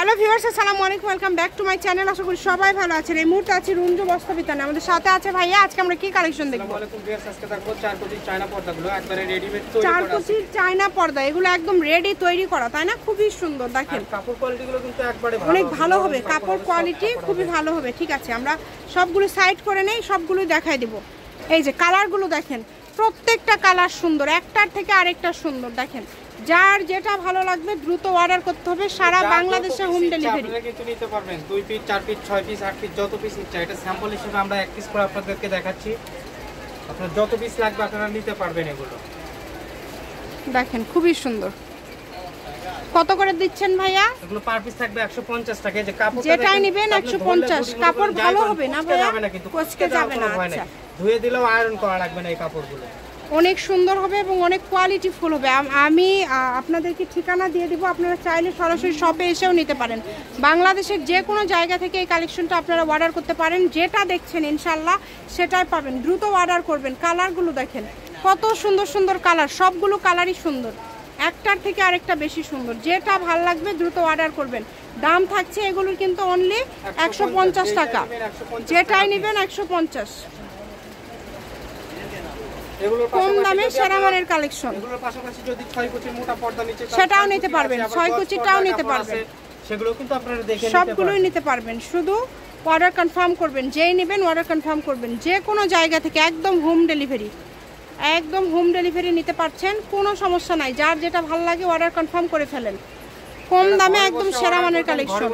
Hello viewers, আসসালামু আলাইকুম, welcome back to my channel. আশা করি সবাই ভালো আছেন। এই মুহূর্তে আছি রুঞ্জু বস্ত্রবিতানে, আমাদের সাথে আছে ভাইয়া। আজকে আমরা কি কালেকশন দেখব? আসসালামু আলাইকুম ভিউয়ার্স, আজকে দেখব 4 কোটির চায়না পর্দাগুলো একবারে রেডিমেড তৈরি করা আছে। 4 কোটির চায়না পর্দা, এগুলো একদম রেডি তৈরি করা, তাই না? খুবই সুন্দর। দেখেন কাপড় কোয়ালিটিগুলো কিন্তু একবারে ভালো, অনেক ভালো হবে, কাপড় কোয়ালিটি খুবই ভালো হবে। ঠিক আছে, আমরা সবগুলো সাইড করে নেই, সবগুলো দেখাই দেব। এই যে কালারগুলো দেখেন, প্রত্যেকটা কালার সুন্দর, একটার থেকে আরেকটা সুন্দর। দেখেন যার যেটা ভালো লাগবে দ্রুত অর্ডার করতে হবে। সারা বাংলাদেশে হোম ডেলিভারি। আপনারা কিন্তু নিতে পারবেন 2 পিস 4 পিস 6 পিস 8 পিস যত পিস ইচ্ছা। এটা স্যাম্পল হিসেবে আমরা এক পিস করে আপনাদেরকে দেখাচ্ছি। আপনারা যত পিস লাগবে আপনারা নিতে পারবেন এগুলো। দেখেন খুবই সুন্দর। কত করে দিচ্ছেন ভাইয়া? এগুলো পার পিস থাকবে 150 টাকা। যে কাপড় যেটাই নেবেন 150। কাপড় ভালো হবে না ভাইয়া? কোচকে যাবে না। আচ্ছা, ধুয়ে দিলেও আয়রন করা লাগবে না এই কাপড়গুলো। অনেক সুন্দর হবে এবং অনেক কোয়ালিটিফুল হবে। আমি আপনাদেরকে ঠিকানা দিয়ে দিব, আপনারা চাইলে সরাসরি শপে এসেও নিতে পারেন। বাংলাদেশের যে কোনো জায়গা থেকে এই কালেকশনটা আপনারা অর্ডার করতে পারেন। যেটা দেখছেন ইনশাল্লাহ সেটাই পাবেন, দ্রুত অর্ডার করবেন। কালারগুলো দেখেন কত সুন্দর সুন্দর কালার, সবগুলো কালারই সুন্দর, একটার থেকে আরেকটা বেশি সুন্দর। যেটা ভালো লাগবে দ্রুত অর্ডার করবেন। দাম থাকছে এগুলোর কিন্তু অনলি 150 টাকা। যেটাই নেবেন 150। কম দামে সেরা মানের কালেকশন। এগুলোর পাশাপাশি যদি 6 কোটির মোটা পর্দা নিতে চান সেটাও নিতে পারবেন, 6 কোটিটাও নিতে পারবেন। সেগুলো কিন্তু আপনারা দেখে নিতে পারবেন, সবগুলোই নিতে পারবেন। শুধু অর্ডার কনফার্ম করবেন, যেই নেবেন অর্ডার কনফার্ম করবেন। যে কোনো জায়গা থেকে একদম হোম ডেলিভারি, একদম হোম ডেলিভারি নিতে পারছেন, কোনো সমস্যা নাই। যার যেটা ভালো লাগে অর্ডার কনফার্ম করে ফেলেন। কম দামে একদম সেরা মানের কালেকশন।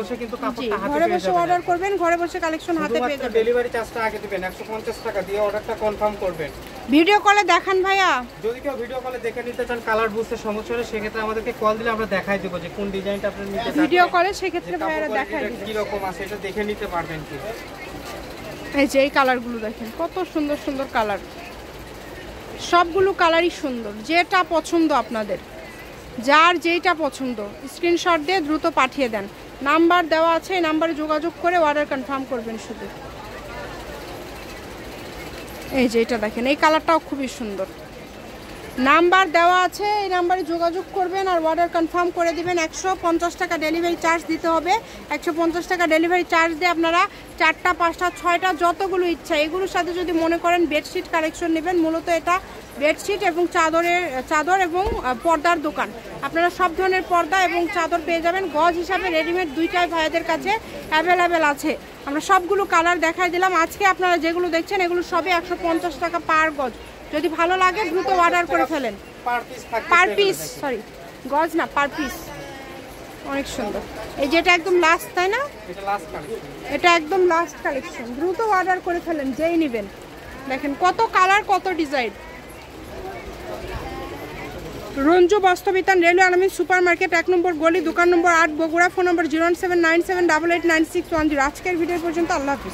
ঘরে বসে অর্ডার করবেন, ঘরে বসে কালেকশন হাতে পেয়ে যাবেন। ডেলিভারি চার্জটা আগে দিবেন 150 টাকা দিয়ে অর্ডারটা কনফার্ম করবেন। ভিডিও কলে দেখান ভাইয়া। যদি কেউ ভিডিও কলে দেখে নিতে চান, কালার বুঝতে সমস্যা হলে সেক্ষেত্রে আমাদেরকে কল দিলে আমরা দেখাই দেব যে কোন ডিজাইনটা আপনি নিতে চান। ভিডিও কলে সেক্ষেত্রে ভাইয়ারা দেখাই দিবে কি রকম আছে এটা দেখে নিতে পারবেন কি। এই যে এই কালারগুলো দেখেন কত সুন্দর সুন্দর কালার, সবগুলো কালারই সুন্দর। যেটা পছন্দ আপনাদের, যার যেইটা পছন্দ স্ক্রিনশট দিয়ে দ্রুত পাঠিয়ে দেন। নাম্বার দেওয়া আছে, এই নাম্বারে যোগাযোগ করে অর্ডার কনফার্ম করবেন শুধু। এই যে এটা দেখেন, এই কালারটাও খুবই সুন্দর। নাম্বার দেওয়া আছে, এই নাম্বারে যোগাযোগ করবেন আর অর্ডার কনফার্ম করে দিবেন। 150 টাকা ডেলিভারি চার্জ দিতে হবে। 150 টাকা ডেলিভারি চার্জ দিয়ে আপনারা 4টা 5টা 6টা যতগুলো ইচ্ছা, এগুলোর সাথে যদি মনে করেন বেডশিট কালেকশন নেবেন, মূলত এটা বেডশিট এবং চাদর এবং পর্দার দোকান। আপনারা সব ধরনের পর্দা এবং চাদর পেয়ে যাবেন। গজ হিসাবে রেডিমেড দুইটাই ভাইদের কাছে অ্যাভেলেবেল আছে। আমরা সবগুলো কালার দেখাই দিলাম। আজকে আপনারা যেগুলো দেখছেন এগুলো সবই 150 টাকা পার গজ। যদি ভালো লাগে দ্রুত অর্ডার করে ফেলেন। পার পিস, সরি গজ না, পার পিস। অনেক সুন্দর। এই যেটা একদম লাস্ট, তাই না? এটা একদম লাস্ট কালেকশন। দ্রুত অর্ডার করে ফেলেন যেই নেবেন। দেখেন কত কালার, কত ডিজাইন। রঞ্জু বস্ত্রবিতান, রেলওয়ে আলমিন সুপার মার্কেট, 1 নম্বর গলি, দোকান নম্বর 8, বগুড়া। ফোন নম্বর 01797889610। আজকের ভিডিও পর্যন্ত, আল্লাহ হাফিজ।